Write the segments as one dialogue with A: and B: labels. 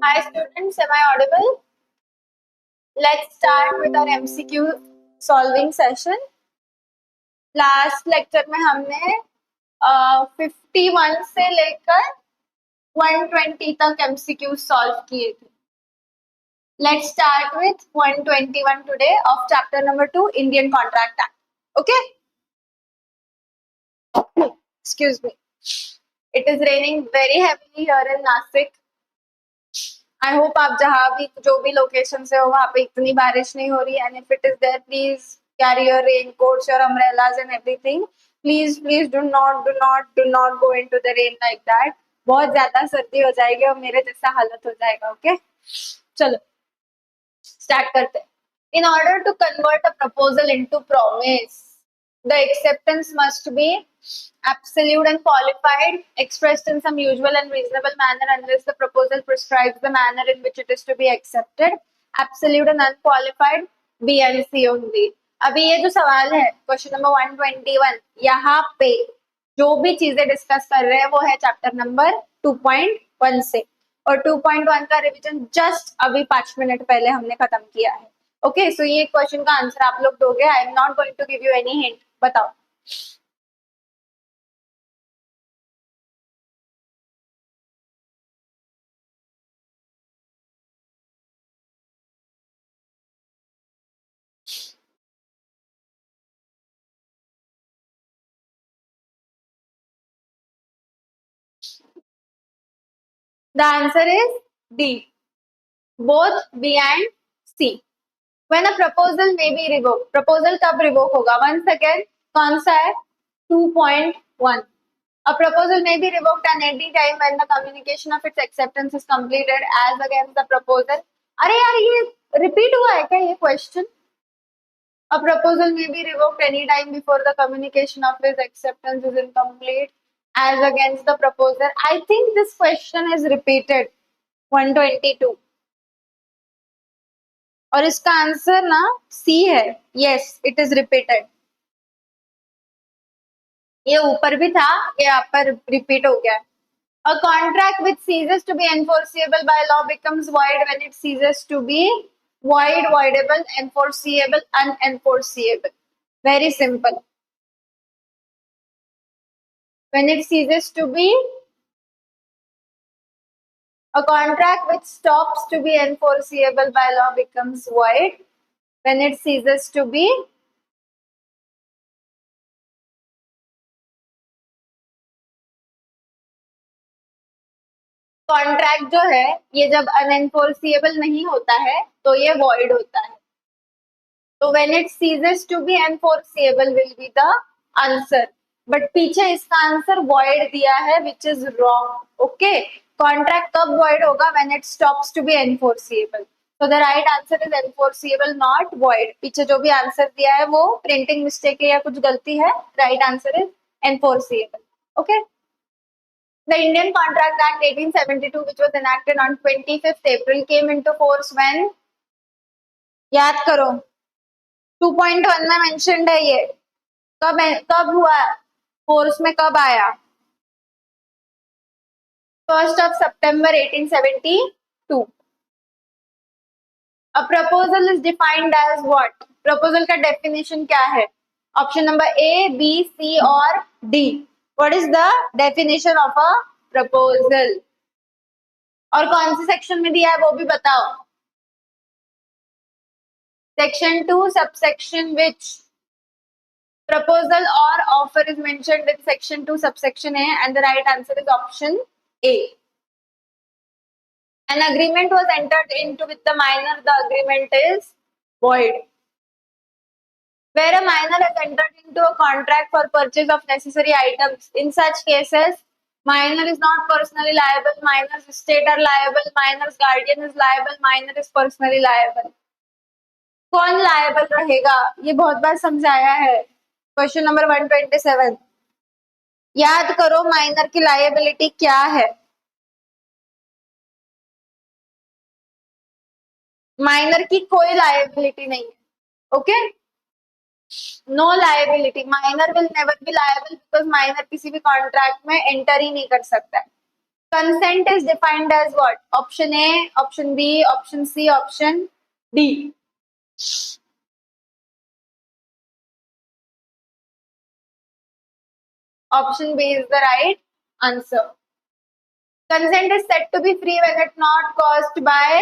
A: Hi students, am I audible? Let's start with our MCQ solving session. Last lecture में हमने 51 से लेकर 120 तक MCQ solve किए थे. Let's start with 121 today of chapter number 2, Indian Contract Act. Okay? Excuse me. It is raining very heavily here in Nashik. I hope आप जहाँ भी जो भी लोकेशन से हो वहाँ पे इतनी बारिश नहीं हो रही and if it is there please carry your raincoats your umbrellas and everything. Please do not go into the rain like that. बहुत ज्यादा सर्दी हो जाएगी और मेरे जैसा हालत हो जाएगा. ओके चलो स्टार्ट करते हैं. In order to convert a proposal into promise the acceptance must be absolute and qualified, expressed in some usual and reasonable manner unless the proposal prescribes the manner in which it is to be accepted. Absolute and unqualified, B and C only. अभी ये जो सवाल है question number 121, यहाँ पे जो भी चीजें डिस्कस कर रहे हैं वो है चैप्टर नंबर 2.1 से, और 2.1 का रिवीजन जस्ट अभी 5 मिनट पहले हमने खत्म किया है. ओके सो ये क्वेश्चन का आंसर आप लोग दोगे. I am not going to give you any hint. बताओ. The answer is D. Both B and C. When a proposal may be revoked. Proposal कब revoke होगा? Once again, कौन सा है? 2.1. A proposal may be revoked at any time when the communication of its acceptance is completed as against the proposal. अरे यार ये repeat हुआ है क्या ये question? A proposal may be revoked any time before the communication of its acceptance is incomplete as against the proposer. I think this question is repeated. 122. और इसका answer ना सी है. Yes it is repeated. ये ऊपर भी था, ये यहाँ पर रिपीट हो गया. A contract which ceases to be enforceable by law becomes void when it ceases to be void, voidable, enforceable, unenforceable. Very simple. When it ceases to be, a contract which stops to be enforceable by law becomes void when it ceases to be contract जो है ये जब अनएनफोर्सिएबल नहीं होता है तो ये void होता है. तो when it ceases to be enforceable will be the answer. But पीछे इसका आंसर वॉइड दिया है which is wrong. Okay contract कब वॉइड होगा? When it stops to be enforceable. So the right answer is enforceable not void. पीछे जो भी answer दिया है वो प्रिंटिंग मिस्टेक है या कुछ गलती है. Right answer is enforceable. Okay. The Indian Contract Act 1872, which was enacted on 25th April, came into force when? याद करो. 2.1 में mentioned है ये. कब हुआ? फोर्स में कब आया? 1st of September 1872. A proposal is defined as what? Proposal का definition क्या है? Option number A, B, C और D. What is the definition of a proposal? और कौन से सेक्शन में दिया है वो भी बताओ. Section 2, subsection which? Proposal or offer is mentioned in section 2, subsection A, and the right answer is option A. An agreement was entered into with the minor, the agreement is void. Where a minor has entered into a contract for purchase of necessary items, in such cases, minor is not personally liable, minor's estate are liable, minor's guardian is liable, minor is personally liable. कौन liable रहेगा? ये बहुत बार समझाया है. Question number 127. याद करो minor की liability क्या है. माइनर की कोई लायबिलिटी नहीं है. Okay no liability. Minor will never be liable because minor किसी भी कॉन्ट्रैक्ट में एंटर ही नहीं कर सकता है. Consent is defined as what? Option A, option B, option C, option D. Option B is the right answer. Consent is said to be free when it's not caused by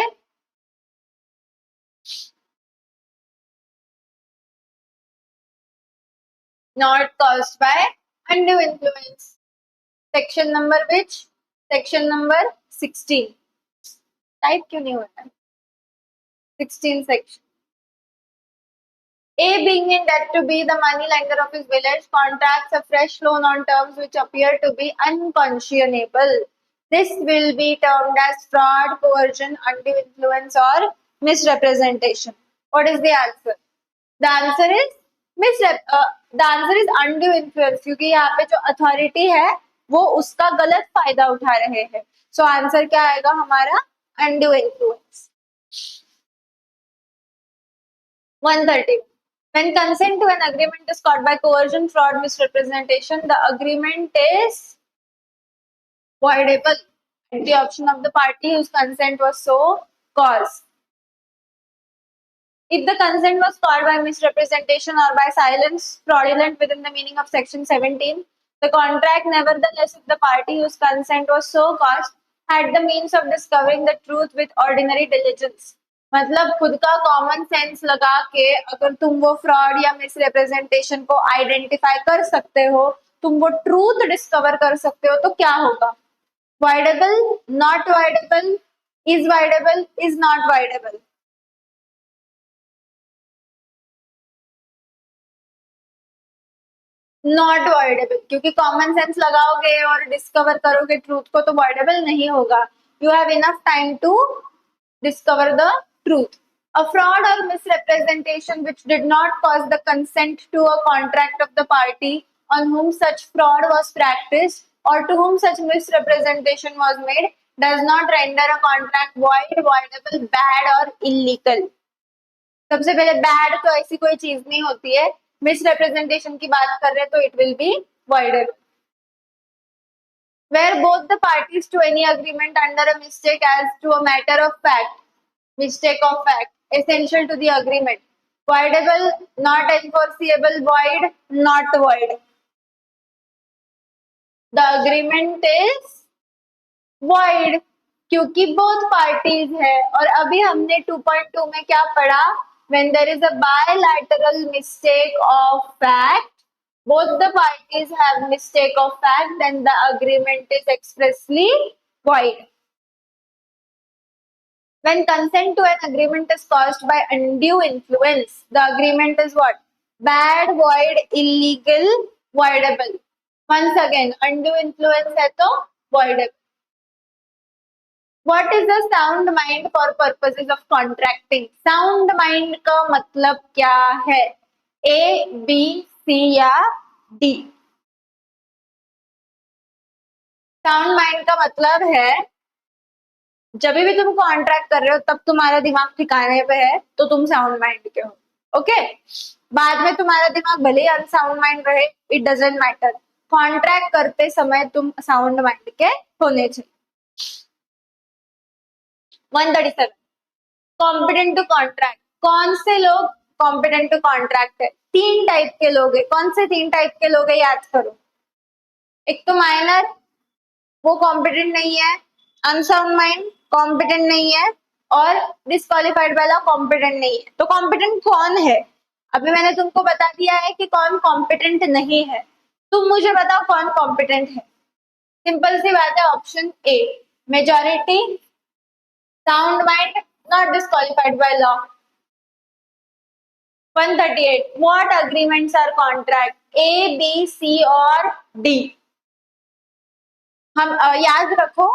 A: undue influence. Section number which? Section number 16. Type क्यों नहीं होता है? 16 section. A, being in debt to B, the money lender of his village, contracts a fresh loan on terms which appear to be unconscionable. This will be termed as fraud, coercion, undue influence, or misrepresentation. What is the answer? The answer is undue influence, क्योंकि यहाँ पे जो authority है वो उसका गलत फायदा उठा रहे हैं. सो आंसर क्या आएगा हमारा? undue influence. 130. When consent to an agreement is caused by coercion, fraud, misrepresentation, the agreement is voidable at the option of the party whose consent was so caused. If the consent was caused by misrepresentation or by silence, fraudulent within the meaning of section 17, the contract, nevertheless, if the party whose consent was so caused had the means of discovering the truth with ordinary diligence. मतलब खुद का common sense लगा के अगर तुम वो fraud या misrepresentation को आइडेंटिफाई कर सकते हो, तुम वो ट्रूथ डिस्कवर कर सकते हो, तो क्या होगा? Voidable, not voidable, is voidable, is not voidable. Not voidable, क्योंकि कॉमन सेंस लगाओगे और डिस्कवर करोगे ट्रूथ को, तो वॉइडेबल नहीं होगा. You have enough time to discover the truth. A fraud or misrepresentation which did not cause the consent to a contract of the party on whom such fraud was practiced or to whom such misrepresentation was made does not render a contract void, voidable, bad or illegal. सबसे पहले bad तो ऐसी कोई चीज नहीं होती है. Misrepresentation की बात कर रहे हैं तो it will be voidable. Where both the parties to any agreement under a mistake as to a matter of fact, mistake of fact, essential to the agreement. Voidable, not enforceable, void, not void. The agreement is void क्योंकि both parties है. और अभी हमने 2.2 में क्या पढ़ा? When there is a bilateral mistake of fact, both the parties have mistake of fact, then the agreement is expressly void. When consent to an agreement is caused by undue influence, the agreement is what? Bad, void, illegal, voidable. Once again, undue influence है तो voidable. What is a sound mind for purposes of contracting? Sound mind का मतलब क्या है? A, B, C या D? Sound mind का मतलब है जब भी तुम कॉन्ट्रैक्ट कर रहे हो तब तुम्हारा दिमाग ठिकाने पे है तो तुम साउंड माइंड के हो. ओके, बाद में तुम्हारा दिमाग भले ही अनसाउंड माइंड रहे, इट डजंट मैटर. कॉन्ट्रैक्ट करते समय तुम साउंड माइंड के होने चाहिए. 137. Competent to contract. कौन से लोग कॉम्पिटेंट टू कॉन्ट्रैक्ट है? 3 टाइप के लोग है. कौन से 3 टाइप के लोग है याद करो. एक तो माइनर, वो कॉम्पिटेंट नहीं है. अनसाउंड माइंड, कॉम्पिटेंट नहीं है. और डिस्क्वालिफाइड वाला कॉम्पिटेंट नहीं है. तो कॉम्पिटेंट कौन है? अभी मैंने तुमको बता दिया है कि कौन कॉम्पिटेंट नहीं है. तुम मुझे बताओ कौन कॉम्पिटेंट है. सिंपल सी बात है, option A, majority, sound mind, not disqualified by law. 138. What agreements are contract? A, B, C और D. हम याद रखो,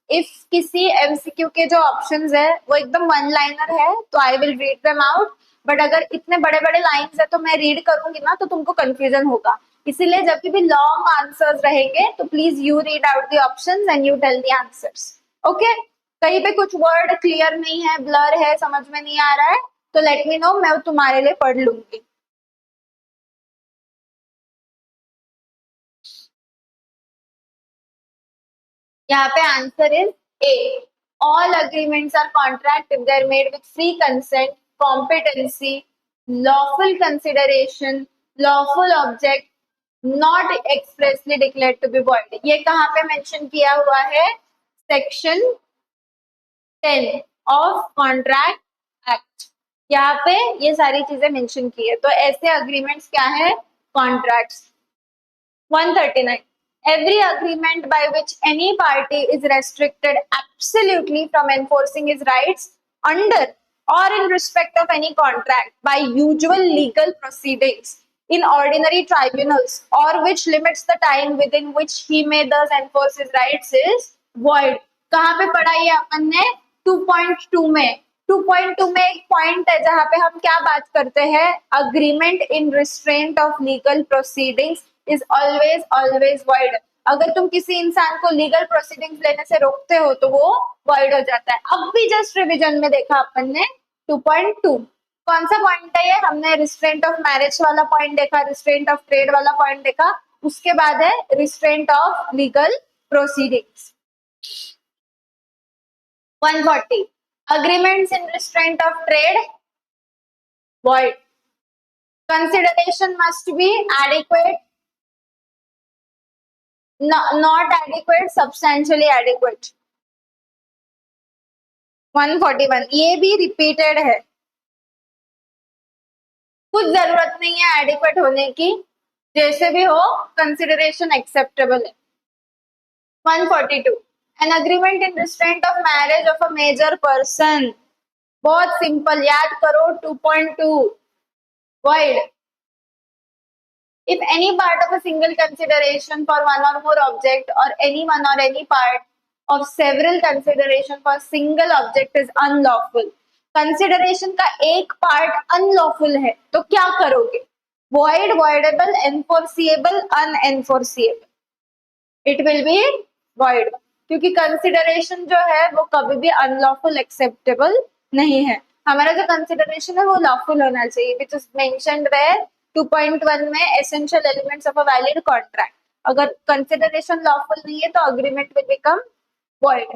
A: इफ किसी MCQ के जो ऑप्शंस है वो एकदम वन लाइनर है तो I will read them out. But अगर इतने बड़े बड़े लाइंस है तो मैं रीड करूंगी ना तो तुमको कंफ्यूजन होगा. इसीलिए जब भी लॉन्ग आंसर्स रहेंगे तो please you read out the options and you tell the answers. Okay, कहीं पे कुछ वर्ड क्लियर नहीं है, ब्लर है, समझ में नहीं आ रहा है तो लेट मी नो, मैं तुम्हारे लिए पढ़ लूंगी. यहाँ पे answer is a. All agreements are contract if they're made with free consent, competency, lawful consideration, lawful object, not expressly declared to be void. ये कहाँ पे मेंशन किया हुआ है? Section 10 of contract act. यहाँ पे ये सारी चीजें मेंशन की है. तो ऐसे अग्रीमेंट्स क्या है? Contracts. 139. Every agreement by which any party is restricted absolutely from enforcing his rights under or in respect of any contract by usual legal proceedings in ordinary tribunals or which limits the time within which he may thus enforce his rights is void. कहाँ पे पढ़ा ये अपन ने? 2.2 में. 2.2 में एक point है जहां पे हम क्या बात करते हैं? Agreement in restraint of legal proceedings is always void. अगर तुम किसी इंसान को लीगल प्रोसीडिंग्स लेने से रोकते हो तो वो void हो जाता है. अब भी जस्ट रिवीजन में देखा अपन ने 2.2. कौन सा पॉइंट है ये? हमने रिस्ट्रेंट ऑफ मैरिज वाला पॉइंट देखा, रिस्ट्रेंट ऑफ ट्रेड वाला पॉइंट देखा, उसके बाद है restraint of legal proceedings. 140. Agreements in restraint of trade void. Consideration must be adequate, not adequate, substantially adequate. 141. ये भी रिपीटेड है. कुछ जरूरत नहीं है एडिक्वेट होने की, जैसे भी हो कंसिडरेशन एक्सेप्टेबल है. 142. An agreement in restraint of marriage of a major person. बहुत सिंपल, याद करो 2.2. void. If any part of a single consideration for one or more object or any one or any part of several consideration for single object is unlawful. Consideration का एक part unlawful है तो क्या करोगे? void, voidable, enforceable, unenforceable. It will be void. क्योंकि consideration जो है वो कभी भी अनलॉफुल एक्सेप्टेबल नहीं है. हमारा जो कंसिडरेशन है वो लॉफुल होना चाहिए, विच इज मेंशन्ड वेयर 2.1 में essential elements of a valid contract. अगर कंसिडरेशन लॉफुल नहीं है तो अग्रीमेंट विल बिकम void.